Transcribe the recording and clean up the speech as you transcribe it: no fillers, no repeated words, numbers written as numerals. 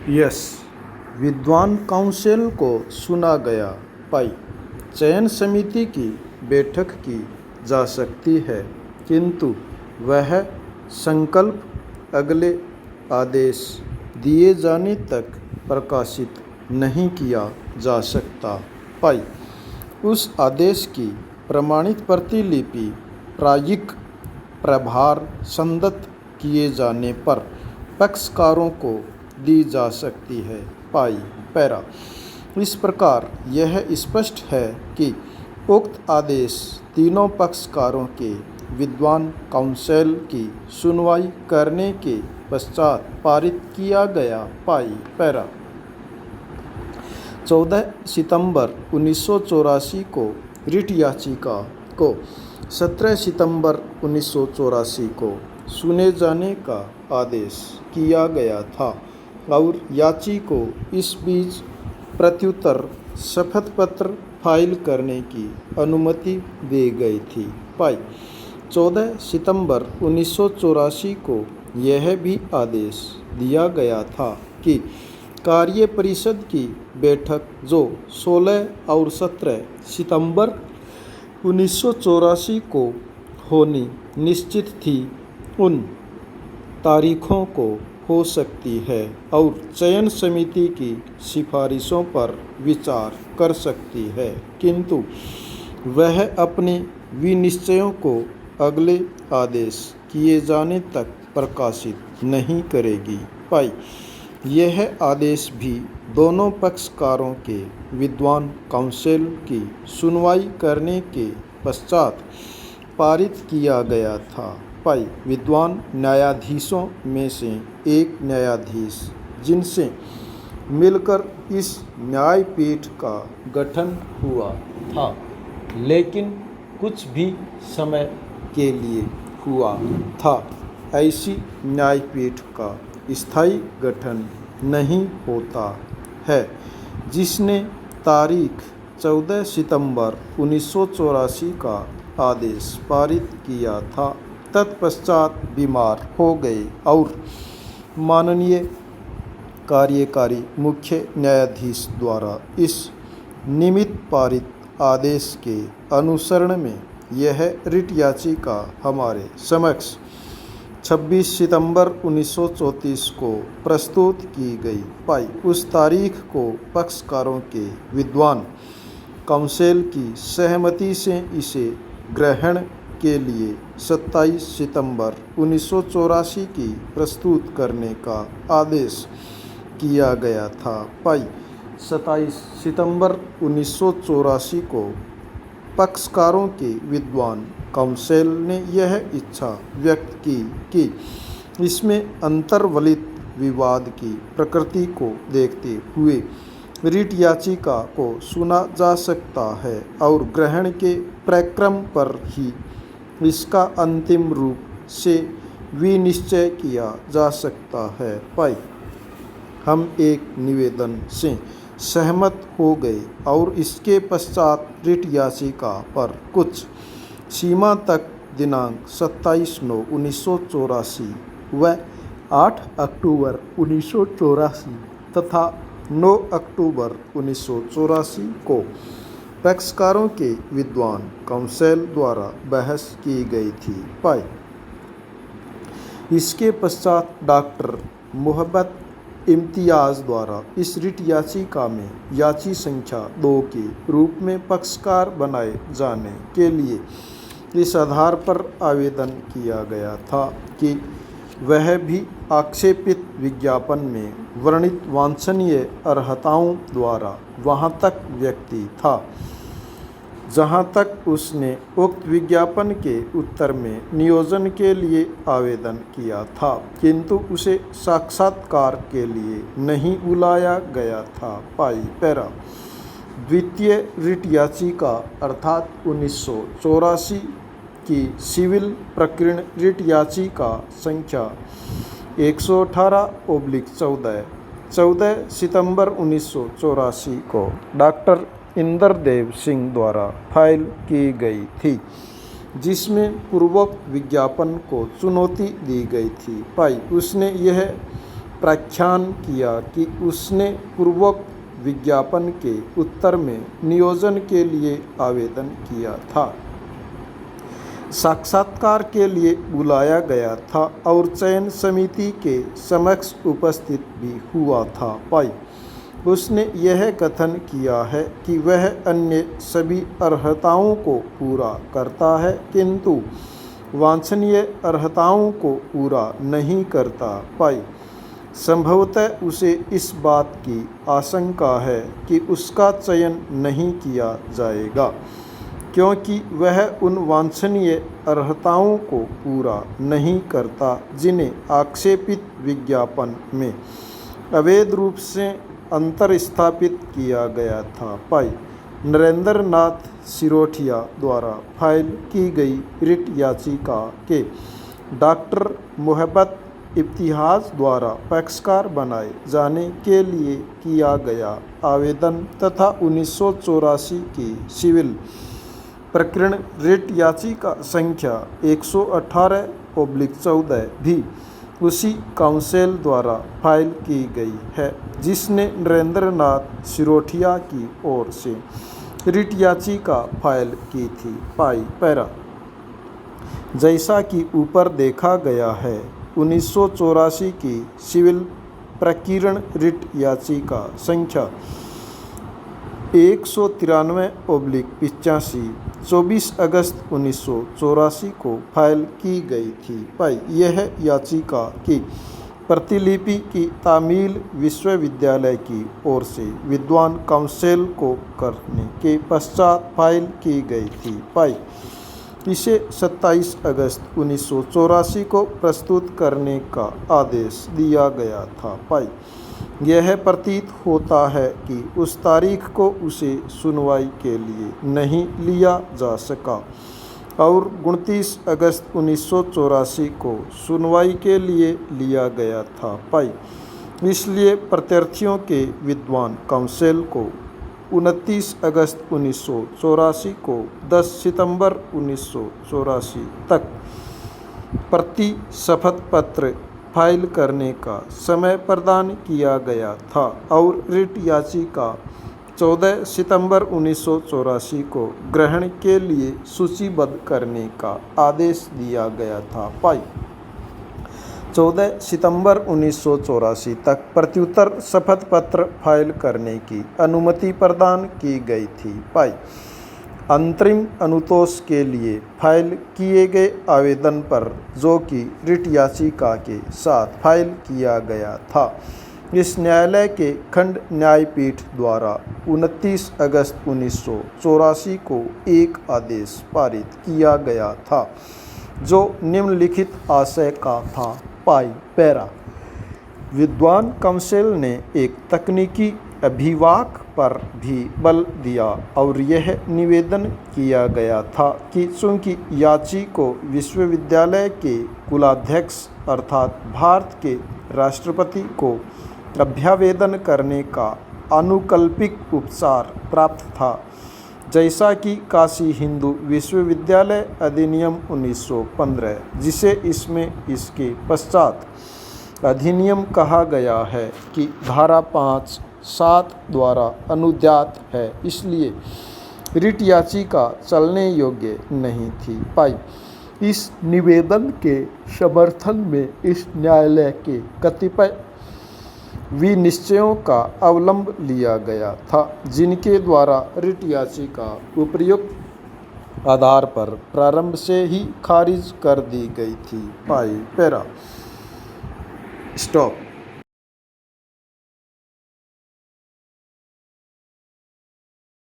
Yes, विद्वान council को सुना गया। पाई, चयन समिति की बैठक की जा सकती है, किंतु वह संकल्प अगले आदेश दिए जाने तक प्रकाशित नहीं किया जा सकता। पाई, उस आदेश की प्रमाणित प्रतिलिपि प्रायिक प्रभार संदत किए जाने पर पक्षकारों को दी जा सकती है। पाई, पैरा, इस प्रकार यह स्पष्ट है कि उक्त आदेश तीनों पक्षकारों के विद्वान काउंसिल की सुनवाई करने के पश्चात पारित किया गया। पाई, पैरा, 14 सितंबर 1984 को रिट याचिका को 17 सितंबर 1984 को सुने जाने का आदेश किया गया था और याची को इस बीच प्रत्युत्तर शपथ पत्र फाइल करने की अनुमति दी गई थी। पाई, 14 सितंबर 1984 को यह भी आदेश दिया गया था कि कार्य परिषद की बैठक जो 16 और 17 सितंबर 1984 को होनी निश्चित थी, उन तारीखों को हो सकती है और चयन समिति की सिफारिशों पर विचार कर सकती है, किंतु वह अपने विनिश्चयों को अगले आदेश किए जाने तक प्रकाशित नहीं करेगी। पाई, यह आदेश भी दोनों पक्षकारों के विद्वान काउंसिल की सुनवाई करने के पश्चात पारित किया गया था। पाई, विद्वान न्यायाधीशों में से एक न्यायाधीश जिनसे मिलकर इस न्यायपीठ का गठन हुआ था, लेकिन कुछ भी समय के लिए हुआ था, ऐसी न्यायपीठ का स्थायी गठन नहीं होता है, जिसने तारीख 14 सितंबर 1984 का आदेश पारित किया था, तत्पश्चात बीमार हो गए और माननीय कार्यकारी मुख्य न्यायाधीश द्वारा इस निमित्त पारित आदेश के अनुसरण में यह रिट याचिका हमारे समक्ष 26 सितंबर 1934 को प्रस्तुत की गई। पाई, उस तारीख को पक्षकारों के विद्वान काउंसिल की सहमति से इसे ग्रहण के लिए 27 सितंबर 1984 की प्रस्तुत करने का आदेश किया गया था। पाई, 27 सितंबर 1984 को पक्षकारों के विद्वान काउंसिल ने यह इच्छा व्यक्त की कि इसमें अंतर्वलित विवाद की प्रकृति को देखते हुए रिट याचिका को सुना जा सकता है और ग्रहण के प्रक्रम पर ही इसका अंतिम रूप से विनिश्चय किया जा सकता है। पाई, हम एक निवेदन से सहमत हो गए और इसके पश्चात रिट याचिका पर कुछ सीमा तक दिनांक 27/9/1984 व 8 अक्टूबर 1984 तथा 9 अक्टूबर 1984 को पक्षकारों के विद्वान काउंसिल द्वारा बहस की गई थी। पाई, इसके पश्चात डॉक्टर मोहब्बत इम्तियाज़ द्वारा इस रिट याचिका में याची संख्या 2 के रूप में पक्षकार बनाए जाने के लिए इस आधार पर आवेदन किया गया था कि वह भी आक्षेपित विज्ञापन में वर्णित वांछनीय अर्हताओं द्वारा वहाँ तक व्यक्ति था जहाँ तक उसने उक्त विज्ञापन के उत्तर में नियोजन के लिए आवेदन किया था, किंतु उसे साक्षात्कार के लिए नहीं बुलाया गया था। पाई, पैरा, द्वितीय रिट याचिका अर्थात 1984 की सिविल प्रकरण रिट याचिका संख्या 118/14 14 सितंबर 1984 को डॉक्टर इंद्रदेव सिंह द्वारा फाइल की गई थी, जिसमें पूर्वोक्त विज्ञापन को चुनौती दी गई थी। पाई, उसने यह प्रख्यान किया कि उसने पूर्वोक्त विज्ञापन के उत्तर में नियोजन के लिए आवेदन किया था, साक्षात्कार के लिए बुलाया गया था और चयन समिति के समक्ष उपस्थित भी हुआ था। पाई उसने यह कथन किया है कि वह अन्य सभी अर्हताओं को पूरा करता है किंतु वांछनीय अर्हताओं को पूरा नहीं करता। पाई संभवतः उसे इस बात की आशंका है कि उसका चयन नहीं किया जाएगा क्योंकि वह उन वांछनीय अर्हताओं को पूरा नहीं करता जिन्हें आक्षेपित विज्ञापन में अवैध रूप से अंतर स्थापित किया गया था। पाई नरेंद्र नाथ सिरोठिया द्वारा फाइल की गई रिट याचिका के डॉक्टर मोहब्बत इब्तिहाज द्वारा पक्षकार बनाए जाने के लिए किया गया आवेदन तथा 1984 की सिविल प्रकरण रिट याचिका संख्या 118/14 भी उसी काउंसिल द्वारा फाइल की गई है जिसने नरेंद्र नाथ सिरोठिया की ओर से रिट याचिका फाइल की थी। पाई पैरा जैसा कि ऊपर देखा गया है 1984 की सिविल प्रकरण रिट याचिका संख्या 193/85 24 अगस्त 1984 को फाइल की गई थी। पाई यह याचिका की प्रतिलिपि की तामील विश्वविद्यालय की ओर से विद्वान काउंसिल को करने के पश्चात फाइल की गई थी। पाई इसे 27 अगस्त 1984 को प्रस्तुत करने का आदेश दिया गया था। पाई यह प्रतीत होता है कि उस तारीख को उसे सुनवाई के लिए नहीं लिया जा सका और 29 अगस्त 1984 को सुनवाई के लिए लिया गया था। पाई इसलिए प्रत्यार्थियों के विद्वान काउंसिल को 29 अगस्त 1984 को 10 सितंबर 1984 तक प्रति शपथ पत्र फाइल करने का समय प्रदान किया गया था और रिट याचिका 14 सितंबर 1984 को ग्रहण के लिए सूचीबद्ध करने का आदेश दिया गया था। पाई 14 सितंबर 1984 तक प्रत्युत्तर शपथ पत्र फाइल करने की अनुमति प्रदान की गई थी। पाई अंतरिम अनुतोष के लिए फाइल किए गए आवेदन पर जो कि रिट याचिका के साथ फाइल किया गया था इस न्यायालय के खंड न्यायपीठ द्वारा 29 अगस्त 1984 को एक आदेश पारित किया गया था जो निम्नलिखित आशय का था। पाई पैरा विद्वान काउंसिल ने एक तकनीकी अभिवाक पर भी बल दिया और यह निवेदन किया गया था कि चूंकि याची को विश्वविद्यालय के कुलाध्यक्ष अर्थात भारत के राष्ट्रपति को अभ्यावेदन करने का अनुकल्पिक उपचार प्राप्त था जैसा कि काशी हिंदू विश्वविद्यालय अधिनियम 1915 जिसे इसमें इसके पश्चात अधिनियम कहा गया है कि धारा 5(7) द्वारा अनुज्ञात है, इसलिए रिट याचिका चलने योग्य नहीं थी। पाई इस निवेदन के समर्थन में इस न्यायालय के कतिपय विनिश्चयों का अवलंब लिया गया था जिनके द्वारा रिट याचिका उपयुक्त आधार पर प्रारंभ से ही खारिज कर दी गई थी। पाई पैरा स्टॉप।